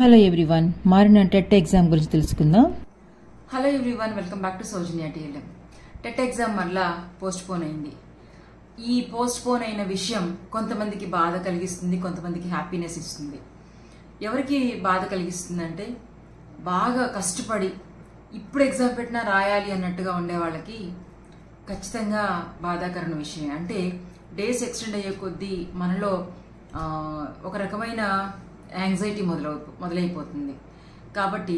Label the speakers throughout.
Speaker 1: Hello everyone, మారిన TET exam గురించి తెలుసుకుందాం.
Speaker 2: Hello everyone, welcome back to Soujanya TLM. TET exam మళ్ళా post phone అయింది. ఈ పోస్ట్ పోన్ అయిన విషయం కొంతమందికి బాధ కలిగిస్తుంది, కొంతమందికి హ్యాపీనెస్ ఇస్తుంది. ఎవరికి బాధ కలిగిస్తుందంటే, బాగా కష్టపడి ఇప్పుడు ఎగ్జామ్ పెట్టినా రాయాలి అన్నట్టుగా ఉండే వాళ్ళకి ఖచ్చితంగా బాధాకరణ విషయం. అంటే డేస్ ఎక్స్టెండ్ అయ్యే కొద్దీ మనలో ఒక రకమైన యాంగ్జైటీ మొదలైపోతుంది. కాబట్టి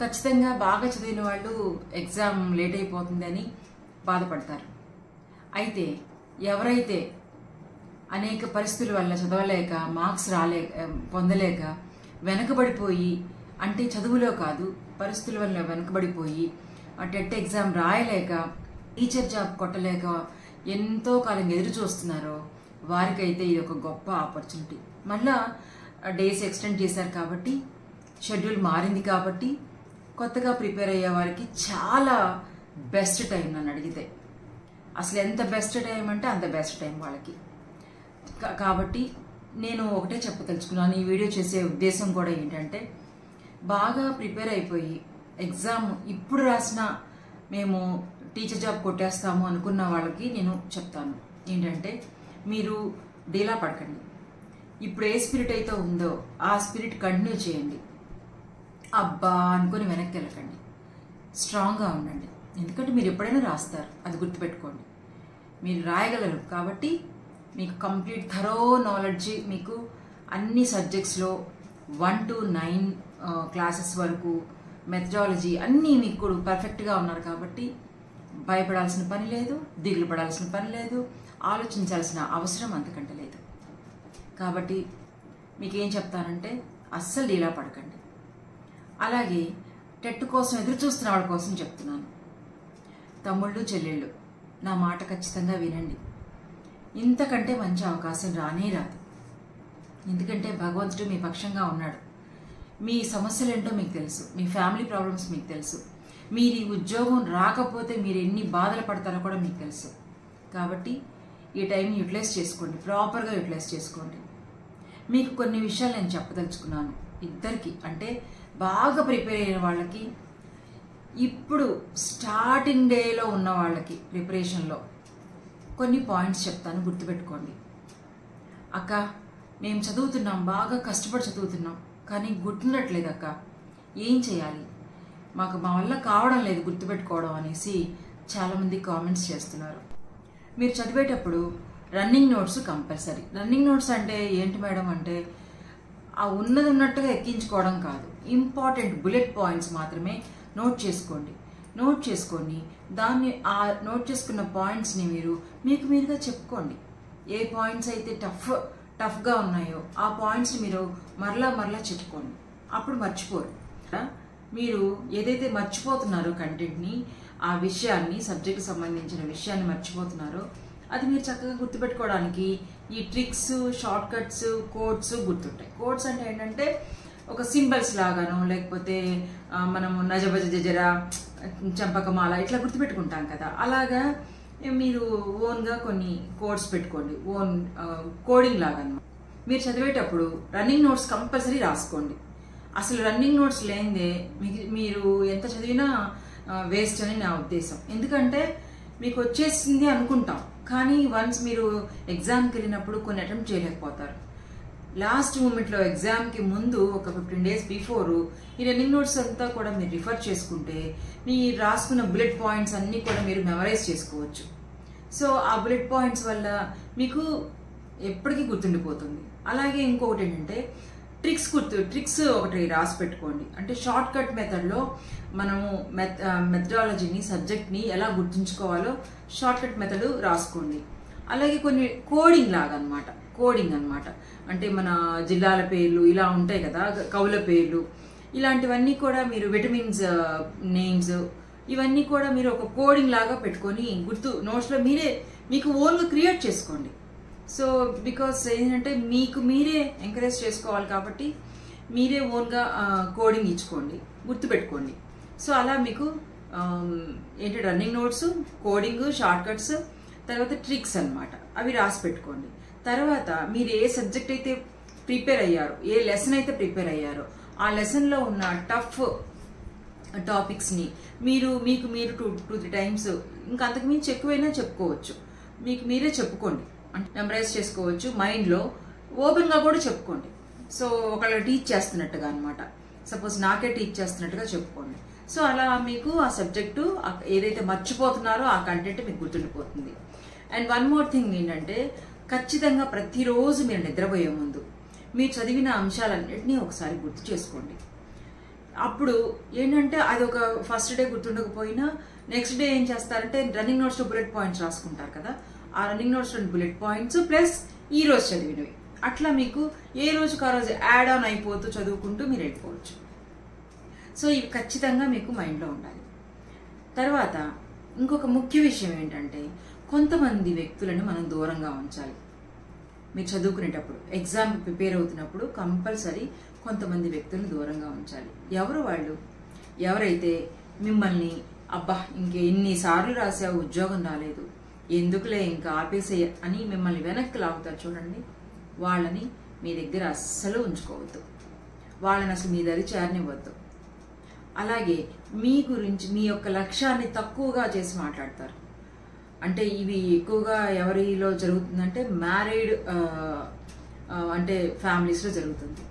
Speaker 2: ఖచ్చితంగా బాగా చదివిన వాళ్ళు ఎగ్జామ్ లేట్ అయిపోతుంది అని బాధపడతారు. అయితే ఎవరైతే అనేక పరిస్థితుల వల్ల చదవలేక, మార్క్స్ పొందలేక వెనకబడిపోయి, అంటే చదువులో కాదు పరిస్థితుల వల్ల వెనకబడిపోయి టెట్ ఎగ్జామ్ రాయలేక, టీచర్ జాబ్ కొట్టలేక ఎంతో కాలం ఎదురు చూస్తున్నారో వారికైతే ఇది ఒక గొప్ప ఆపర్చునిటీ. మళ్ళా డేస్ ఎక్స్టెండ్ చేశారు కాబట్టి, షెడ్యూల్ మారింది కాబట్టి, కొత్తగా ప్రిపేర్ అయ్యే వారికి చాలా బెస్ట్ టైం నన్ను అడిగితే. అసలు ఎంత బెస్ట్ టైం అంటే అంత బెస్ట్ టైం వాళ్ళకి. కాబట్టి నేను ఒకటే చెప్పదలుచుకున్నాను. ఈ వీడియో చేసే ఉద్దేశం కూడా ఏంటంటే, బాగా ప్రిపేర్ అయిపోయి ఎగ్జామ్ ఇప్పుడు రాసినా మేము టీచర్ జాబ్ కొట్టేస్తాము అనుకున్న వాళ్ళకి నేను చెప్తాను ఏంటంటే, మీరు డీలా పడకండి. ఇప్పుడు ఏ స్పిరిట్ అయితే ఉందో ఆ స్పిరిట్ కంటిన్యూ చేయండి. అబ్బా అనుకుని వెనక్కి వెళ్ళకండి. స్ట్రాంగ్గా ఉండండి. ఎందుకంటే మీరు ఎప్పుడైనా రాస్తారు, అది గుర్తుపెట్టుకోండి. మీరు రాయగలరు కాబట్టి మీకు కంప్లీట్ థరో నాలెడ్జ్, మీకు అన్ని సబ్జెక్ట్స్లో 1 to 9 క్లాసెస్ వరకు మెథడాలజీ అన్నీ మీకు కూడా పర్ఫెక్ట్గా ఉన్నారు. కాబట్టి భయపడాల్సిన పని లేదు, దిగులు పడాల్సిన పని లేదు, ఆలోచించాల్సిన అవసరం అంతకంటే లేదు. కాబట్టి మీకేం చెప్తానంటే, అస్సలు డీలా పడకండి. అలాగే టెట్ కోసం ఎదురు చూస్తున్న వాళ్ళ కోసం చెప్తున్నాను. తమ్ముళ్ళు చెల్లెళ్ళు, నా మాట ఖచ్చితంగా వినండి. ఇంతకంటే మంచి అవకాశం రానే రాదు. ఎందుకంటే భగవంతుడు మీ పక్షంగా ఉన్నాడు. మీ సమస్యలు ఏంటో మీకు తెలుసు, మీ ఫ్యామిలీ ప్రాబ్లమ్స్ మీకు తెలుసు, మీరు ఈ ఉద్యోగం రాకపోతే మీరు ఎన్ని బాధలు పడతారో కూడా మీకు తెలుసు. కాబట్టి ఈ టైంని యూటిలైజ్ చేసుకోండి, ప్రాపర్గా యూటిలైజ్ చేసుకోండి. మీకు కొన్ని విషయాలు నేను చెప్పదలుచుకున్నాను ఇద్దరికి. అంటే బాగా ప్రిపేర్ అయిన వాళ్ళకి, ఇప్పుడు స్టార్టింగ్ డేలో ఉన్న వాళ్ళకి ప్రిపరేషన్లో కొన్ని పాయింట్స్ చెప్తాను, గుర్తుపెట్టుకోండి. అక్క, మేము చదువుతున్నాం, బాగా కష్టపడి చదువుతున్నాం, కానీ గుర్తుండట్లేదు అక్క, ఏం చేయాలి, మా వల్ల కావడం లేదు గుర్తుపెట్టుకోవడం అనేసి చాలామంది కామెంట్స్ చేస్తున్నారు. మీరు చదివేటప్పుడు running notes compulsory. Running notes అంటే ఏంటి మేడం అంటే, ఆ ఉన్నది ఉన్నట్టుగా ఎక్కించుకోవడం కాదు, ఇంపార్టెంట్ బుల్లెట్ పాయింట్స్ మాత్రమే నోట్ చేసుకోండి. నోట్ చేసుకొని దాన్ని, ఆ నోట్ చేసుకున్న పాయింట్స్ని మీకు మీరుగా చెప్పుకోండి. ఏ పాయింట్స్ అయితే టఫ్గా ఉన్నాయో ఆ పాయింట్స్ని మీరు మరలా చెప్పుకోండి. అప్పుడు మర్చిపోరు. మీరు ఏదైతే మర్చిపోతున్నారో కంటెంట్ని, ఆ విషయాన్ని, సబ్జెక్ట్కి సంబంధించిన విషయాన్ని మర్చిపోతున్నారో అది మీరు చక్కగా గుర్తుపెట్టుకోవడానికి ఈ ట్రిక్స్, షార్ట్ కట్స్, కోడ్స్ గుర్తుంటాయి. కోడ్స్ అంటే ఏంటంటే ఒక సింబల్స్ లాగాను, లేకపోతే మనము నజబజ జజరా, చంపకమాల ఇట్లా గుర్తుపెట్టుకుంటాం కదా, అలాగా మీరు ఓన్గా కొన్ని కోడ్స్ పెట్టుకోండి, ఓన్ కోడింగ్ లాగా. మీరు చదివేటప్పుడు రన్నింగ్ నోట్స్ కంపల్సరీ రాసుకోండి. అసలు రన్నింగ్ నోట్స్ లేనిదే మీరు ఎంత చదివినా వేస్ట్ అని నా ఉద్దేశం. ఎందుకంటే మీకు వచ్చేసింది అనుకుంటాం, కానీ వన్స్ మీరు ఎగ్జామ్కి వెళ్ళినప్పుడు కొన్ని అటెంప్ట్ చేయలేకపోతారు. లాస్ట్ మూమెంట్లో ఎగ్జామ్కి ముందు ఒక 15 days బిఫోర్ ఈ రన్నింగ్ నోట్స్ అంతా కూడా మీరు రిఫర్ చేసుకుంటే మీ రాసుకున్న బుల్లెట్ పాయింట్స్ అన్నీ కూడా మీరు మెమరైజ్ చేసుకోవచ్చు. సో ఆ బుల్లెట్ పాయింట్స్ వల్ల మీకు ఎప్పటికీ గుర్తుండిపోతుంది. అలాగే ఇంకొకటి ఏంటంటే, ట్రిక్స్ ఒకటి రాసి పెట్టుకోండి. అంటే షార్ట్ కట్ మెథడ్లో మనము మెథడాలజీని, సబ్జెక్ట్ని ఎలా గుర్తుంచుకోవాలో షార్ట్ కట్ మెథడ్ రాసుకోండి. అలాగే కొన్ని కోడింగ్ అనమాట. అంటే మన జిల్లాల పేర్లు ఇలా ఉంటాయి కదా, కవుల పేర్లు, ఇలాంటివన్నీ కూడా మీరు, విటమిన్స్ నేమ్స్, ఇవన్నీ కూడా మీరు ఒక కోడింగ్ లాగా పెట్టుకొని నోట్స్లో మీకు ఓన్గా క్రియేట్ చేసుకోండి. సో బికాస్ ఏంటంటే మీకు మీరే ఎంకరేజ్ చేసుకోవాలి కాబట్టి మీరే ఓన్గా కోడింగ్ ఇచ్చుకోండి, గుర్తుపెట్టుకోండి. సో అలా మీకు ఏంటి running notes, coding, short cuts, తర్వాత ట్రిక్స్ అనమాట, అవి రాసి పెట్టుకోండి. తర్వాత మీరు ఏ సబ్జెక్ట్ అయితే ప్రిపేర్ అయ్యారో, ఏ లెసన్ అయితే ప్రిపేర్ అయ్యారో ఆ లెసన్లో ఉన్న టఫ్ టాపిక్స్ని మీకు మీరు 2-3 టైమ్స్, ఇంకా అంతకు మించి ఎక్కువైనా చెప్పుకోవచ్చు, మీకు మీరే చెప్పుకోండి, అంటే మెమరైజ్ చేసుకోవచ్చు, మైండ్లో ఓపెన్గా కూడా చెప్పుకోండి. సో ఒకళ్ళు టీచ్ చేస్తున్నట్టుగా అనమాట, సపోజ్ నాకే టీచ్ చేస్తున్నట్టుగా చెప్పుకోండి. సో అలా మీకు ఆ సబ్జెక్టు ఏదైతే మర్చిపోతున్నారో ఆ కంటెంట్ మీకు గుర్తుండిపోతుంది. అండ్ వన్ మోర్ థింగ్ ఏంటంటే, ఖచ్చితంగా ప్రతిరోజు మీరు నిద్రపోయే ముందు మీరు చదివిన అంశాలన్నింటినీ ఒకసారి గుర్తు చేసుకోండి. అప్పుడు ఏంటంటే అది ఒక ఫస్ట్ డే గుర్తుండకపోయినా నెక్స్ట్ డే ఏం చేస్తారంటే రన్నింగ్ నోట్స్లో బుల్లెట్ పాయింట్స్ రాసుకుంటారు కదా, ఆ రన్నింగ్ నోట్స్లో బుల్లెట్ పాయింట్స్ ప్లస్ ఈ రోజు చదివినవి, అట్లా మీకు ఏ రోజుకు ఆ రోజు యాడ్ ఆన్ అయిపోతూ చదువుకుంటూ మీరు వెళ్ళిపోవచ్చు. సో ఇవి ఖచ్చితంగా మీకు మైండ్లో ఉండాలి. తర్వాత ఇంకొక ముఖ్య విషయం ఏంటంటే, కొంతమంది వ్యక్తులను మనం దూరంగా ఉంచాలి. మీరు చదువుకునేటప్పుడు, ఎగ్జామ్ ప్రిపేర్ అవుతున్నప్పుడు కంపల్సరీ కొంతమంది వ్యక్తులను దూరంగా ఉంచాలి. ఎవరు వాళ్ళు? ఎవరైతే మిమ్మల్ని అబ్బా ఎన్నిసార్లు రాసావు, ఉద్యోగం రాలేదు, ఎందుకులే ఇంకా ఆపేసే అని మిమ్మల్ని వెనక్కి లాగుతారు చూడండి, వాళ్ళని మీ దగ్గర అస్సలు ఉంచుకోవద్దు, వాళ్ళని అసలు మీ దగ్గర చేరనివ్వద్దు. అలాగే మీ గురించి మీ యొక్క లక్ష్యాన్ని తక్కువగా చేసి మాట్లాడతారు. అంటే ఇవి ఎక్కువగా ఎవరిలో జరుగుతుందంటే మ్యారీడ్ అంటే ఫ్యామిలీస్లో జరుగుతుంది.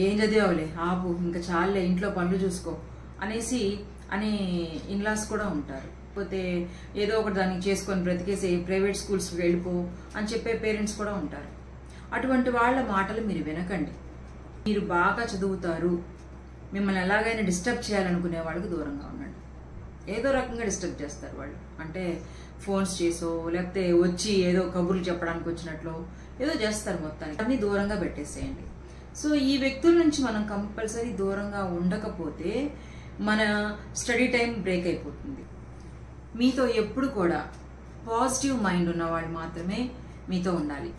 Speaker 2: ఏం చదివావులే ఆపు, ఇంకా చాలే, ఇంట్లో పనులు చూసుకో అనే ఇన్లాస్ కూడా ఉంటారు. లేకపోతే ఏదో ఒకటి దానికి చేసుకొని బ్రతికేసి ప్రైవేట్ స్కూల్స్కి వెళ్ళిపో అని చెప్పే పేరెంట్స్ కూడా ఉంటారు. అటువంటి వాళ్ళ మాటలు మీరు వినకండి. మీరు బాగా చదువుతారు, మిమ్మల్ని ఎలాగైనా డిస్టర్బ్ చేయాలనుకునే వాళ్ళకి దూరంగా ఉండండి. ఏదో రకంగా డిస్టర్బ్ చేస్తారు వాళ్ళు, అంటే ఫోన్స్ చేసో లేకపోతే వచ్చి ఏదో కబుర్లు చెప్పడానికి వచ్చినట్లు ఏదో చేస్తారు, మొత్తానికి అన్ని దూరంగా పెట్టేసేయండి. సో ఈ వ్యక్తుల నుంచి మనం కంపల్సరీ దూరంగా ఉండకపోతే మన స్టడీ టైం బ్రేక్ అయిపోతుంది. మీతో ఎప్పుడు కూడా పాజిటివ్ మైండ్ ఉన్న వాళ్ళు మాత్రమే మీతో ఉండాలి.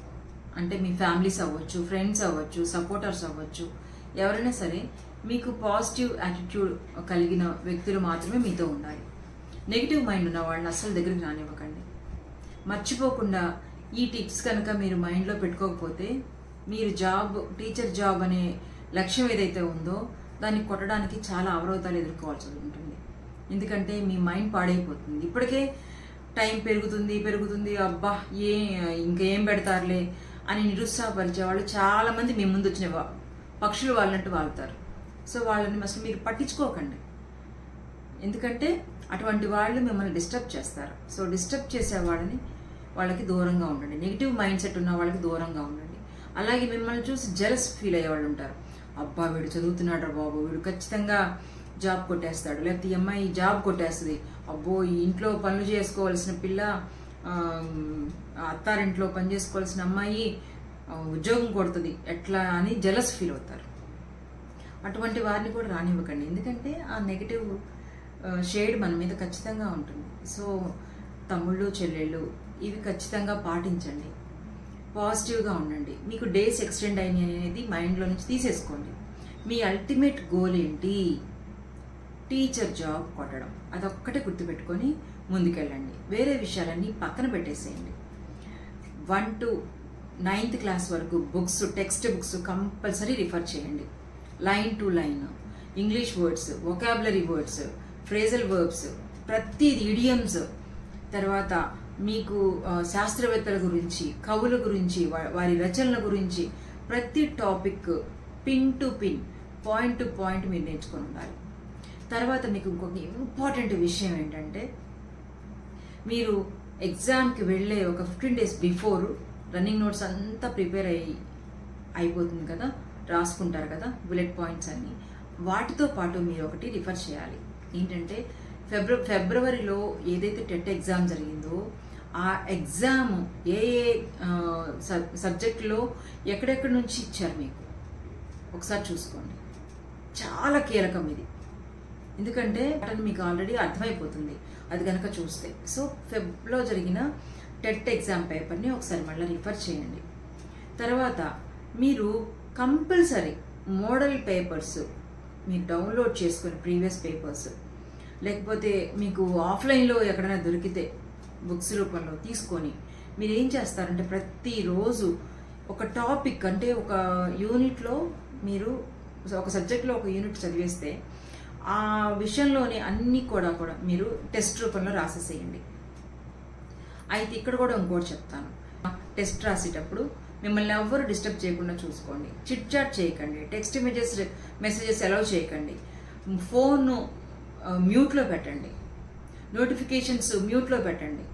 Speaker 2: అంటే మీ ఫ్యామిలీస్ అవ్వచ్చు, ఫ్రెండ్స్ అవ్వచ్చు, సపోర్టర్స్ అవ్వచ్చు, ఎవరైనా సరే మీకు పాజిటివ్ యాటిట్యూడ్ కలిగిన వ్యక్తులు మాత్రమే మీతో ఉండాలి. నెగిటివ్ మైండ్ ఉన్న వాళ్ళని అస్సలు దగ్గరికి రానివ్వకండి. మర్చిపోకుండా ఈ టిప్స్ కనుక మీరు మైండ్లో పెట్టుకోకపోతే మీరు టీచర్ జాబ్ అనే లక్ష్యం ఏదైతే ఉందో దాన్ని కొట్టడానికి చాలా అవరోధాలు ఎదుర్కోవాల్సి ఉంటుంది. ఎందుకంటే మీ మైండ్ పాడైపోతుంది. ఇప్పటికే టైం పెరుగుతుంది, అబ్బా ఇంకేం పెడతారులే అని నిరుత్సాహపరిచే వాళ్ళు చాలా మంది మీ ముందు వచ్చిన పక్షులు వాళ్ళంటూ వాళ్తారు. సో వాళ్ళని అసలు మీరు పట్టించుకోకండి, ఎందుకంటే అటువంటి వాళ్ళు మిమ్మల్ని డిస్టర్బ్ చేస్తారు. సో డిస్టర్బ్ చేసే వాళ్ళకి దూరంగా ఉండండి. నెగిటివ్ మైండ్ సెట్ ఉన్న వాళ్ళకి దూరంగా ఉండండి. అలాగే మిమ్మల్ని చూసి జెలస్ ఫీల్ అయ్యే వాళ్ళు ఉంటారు. అబ్బా వీడు చదువుతున్నాడు రా బాబు, వీడు ఖచ్చితంగా జాబ్ కొట్టేస్తాడు, లేకపోతే ఈ అమ్మాయి జాబ్ కొట్టేస్తుంది, అబ్బో ఈ ఇంట్లో పనులు చేసుకోవాల్సిన పిల్ల, అత్తారింట్లో పని చేసుకోవాల్సిన అమ్మాయి ఉద్యోగం కొడుతుంది ఎట్లా అని జెలస్ ఫీల్ అవుతారు. అటువంటి వారిని కూడా రానివ్వకండి, ఎందుకంటే ఆ నెగిటివ్ షేడ్ మన మీద ఖచ్చితంగా ఉంటుంది. సో తమ్ముళ్ళు చెల్లెళ్ళు ఇవి ఖచ్చితంగా పాటించండి, పాజిటివ్గా ఉండండి. మీకు డేస్ ఎక్స్టెండ్ అయినాయి అనేది మైండ్లో నుంచి తీసేసుకోండి. మీ అల్టిమేట్ గోల్ ఏంటి? టీచర్ జాబ్ కొట్టడం, అదొక్కటే గుర్తుపెట్టుకొని ముందుకెళ్ళండి. వేరే విషయాలన్నీ పక్కన పెట్టేసేయండి. 1 to 9th క్లాస్ వరకు books, text books compulsory refer చేయండి. Line to line English words, vocabulary words, phrasal verbs, ప్రతిది ఇడియమ్స్, తర్వాత మీకు శాస్త్రవేత్తల గురించి, కవుల గురించి, వారి రచనల గురించి ప్రతి topic pin to pin, point to point మీరు నేర్చుకొని ఉండాలి. తర్వాత మీకు ఇంకొక ఇంపార్టెంట్ విషయం ఏంటంటే, మీరు ఎగ్జామ్కి వెళ్ళే ఒక 15 days బిఫోర్ రన్నింగ్ నోట్స్ అంతా ప్రిపేర్ అయిపోతుంది కదా, రాసుకుంటారు కదా బుల్లెట్ పాయింట్స్ అన్ని, వాటితో పాటు మీరు ఒకటి రిఫర్ చేయాలి. ఏంటంటే ఫిబ్రవరిలో ఏదైతే టెట్ ఎగ్జామ్ జరిగిందో ఆ ఎగ్జామ్ ఏ సబ్జెక్టులో ఎక్కడెక్కడి నుంచి ఇచ్చారు మీకు ఒకసారి చూసుకోండి. చాలా కీలకం ఇది, ఎందుకంటే మీకు ఆల్రెడీ అర్థమైపోతుంది అది కనుక చూస్తే. సో ఫెబ్లో జరిగిన టెట్ ఎగ్జామ్ పేపర్ని ఒకసారి మళ్ళీ రిఫర్ చేయండి. తర్వాత మీరు కంపల్సరీ మోడల్ పేపర్స్ మీరు డౌన్లోడ్ చేసుకొని ప్రీవియస్ పేపర్స్, లేకపోతే మీకు ఆఫ్లైన్లో ఎక్కడైనా దొరికితే బుక్స్ రూపంలో తీసుకొని మీరు ఏం చేస్తారంటే ప్రతిరోజు ఒక టాపిక్ అంటే ఒక యూనిట్లో మీరు ఒక సబ్జెక్ట్లో ఒక యూనిట్ చదివేస్తే ఆ విషయంలోని అన్నీ కూడా మీరు టెస్ట్ రూపంలో రాసేసేయండి. అయితే ఇక్కడ కూడా ఇంకోటి చెప్తాను, టెస్ట్ రాసేటప్పుడు మిమ్మల్ని ఎవ్వరు డిస్టర్బ్ చేయకుండా చూసుకోండి. చిట్ చాట్ చేయకండి, టెక్స్ట్ మెసేజెస్ అలౌ చేయకండి, ఫోన్ మ్యూట్లో పెట్టండి, నోటిఫికేషన్స్ మ్యూట్లో పెట్టండి.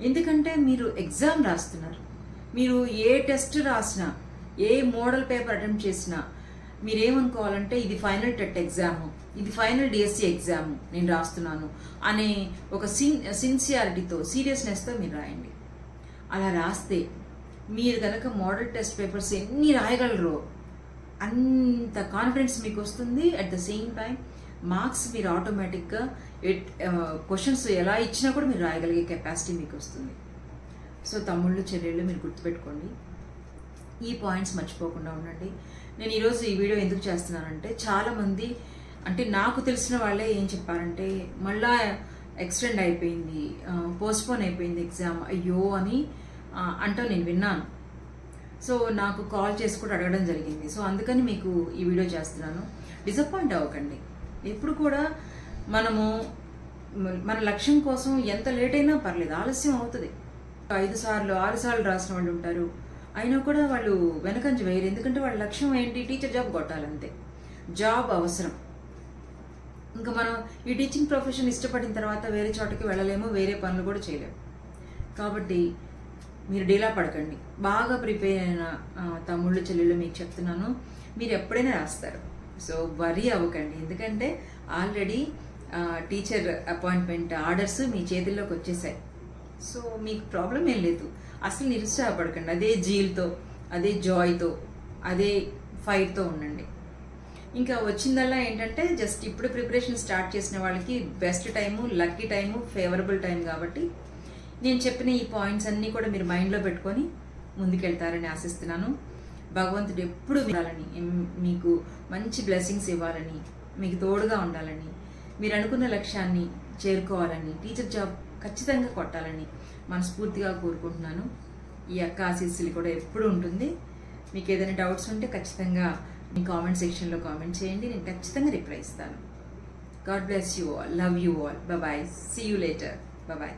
Speaker 2: ఎందుకంటే మీరు ఎగ్జామ్ రాస్తున్నారు. మీరు ఏ టెస్ట్ రాసినా, ఏ మోడల్ పేపర్ అటెంప్ట్ చేసినా మీరేమనుకోవాలంటే ఇది ఫైనల్ టెట్ ఎగ్జామ్, ఇది ఫైనల్ డిఎస్సి ఎగ్జామ్ నేను రాస్తున్నాను అనే ఒక సిన్సియారిటీతో, సీరియస్నెస్తో మీరు రాయండి. అలా రాస్తే మీరు కనుక మోడల్ టెస్ట్ పేపర్స్ ఎన్ని రాయగలరో అంత కాన్ఫిడెన్స్ మీకు వస్తుంది. At the same time marks మీరు ఆటోమేటిక్గా క్వశ్చన్స్ ఎలా ఇచ్చినా కూడా మీరు రాయగలిగే కెపాసిటీ మీకు వస్తుంది. సో తమ్ముళ్ళు చెల్లెళ్ళు మీరు గుర్తుపెట్టుకోండి, ఈ పాయింట్స్ మర్చిపోకుండా ఉండండి. నేను ఈరోజు ఈ వీడియో ఎందుకు చేస్తున్నానంటే చాలామంది అంటే నాకు తెలిసిన వాళ్ళే ఏం చెప్పారంటే మళ్ళా ఎక్స్టెండ్ అయిపోయింది, పోస్ట్పోన్ అయిపోయింది ఎగ్జామ్, అయ్యో అని అంటూ నేను విన్నాను. సో నాకు కాల్ చేసి కూడా అడగడం జరిగింది. సో అందుకని మీకు ఈ వీడియో చేస్తున్నాను. డిసప్పాయింట్ అవ్వకండి. ఎప్పుడు కూడా మన లక్ష్యం కోసం ఎంత లేట్ అయినా పర్లేదు, ఆలస్యం అవుతుంది. 5 సార్లు 6 సార్లు రాసిన వాళ్ళు ఉంటారు, అయినా కూడా వాళ్ళు వెనకంజ వేయరు. ఎందుకంటే వాళ్ళ లక్ష్యం ఏంటి, టీచర్ జాబ్ కొట్టాలంతే. జాబ్ అవసరం. ఇంకా మనం ఈ టీచింగ్ ప్రొఫెషన్ ఇష్టపడిన తర్వాత వేరే చోటకి వెళ్ళలేము, వేరే పనులు కూడా చేయలేము. కాబట్టి మీరు డీలా పడకండి. బాగా ప్రిపేర్ అయిన తమ్ముళ్ళు చెల్లెళ్ళు మీకు చెప్తున్నాను, మీరు ఎప్పుడైనా రాస్తారు. సో వరీ అవ్వకండి, ఎందుకంటే ఆల్రెడీ టీచర్ అపాయింట్మెంట్ ఆర్డర్స్ మీ చేతుల్లోకి వచ్చేసాయి. సో మీకు ప్రాబ్లం ఏం లేదు, అసలు నిరుత్సాహపడకండి. అదే జీల్తో, అదే జాయ్తో, అదే ఫైర్తో ఉండండి. ఇంకా వచ్చిందల్లా ఏంటంటే జస్ట్ ఇప్పుడు ప్రిపరేషన్ స్టార్ట్ చేసిన వాళ్ళకి best time, lucky time, favourable time. కాబట్టి నేను చెప్పిన ఈ పాయింట్స్ అన్నీ కూడా మీరు మైండ్లో పెట్టుకొని ముందుకెళ్తారని ఆశిస్తున్నాను. భగవంతుడు ఎప్పుడు వినాలని, మీకు మంచి బ్లెస్సింగ్స్ ఇవ్వాలని, మీకు తోడుగా ఉండాలని, మీరు అనుకున్న లక్ష్యాన్ని చేరుకోవాలని, టీచర్ జాబ్ ఖచ్చితంగా కొట్టాలని మనస్ఫూర్తిగా కోరుకుంటున్నాను. ఈ అక్క ఆశీస్సులు కూడా ఎప్పుడు ఉంటుంది. మీకు ఏదైనా డౌట్స్ ఉంటే ఖచ్చితంగా మీ కామెంట్ సెక్షన్లో కామెంట్ చేయండి, నేను ఖచ్చితంగా రిప్లై ఇస్తాను. God bless you all, love you all, bye, see you later, bye.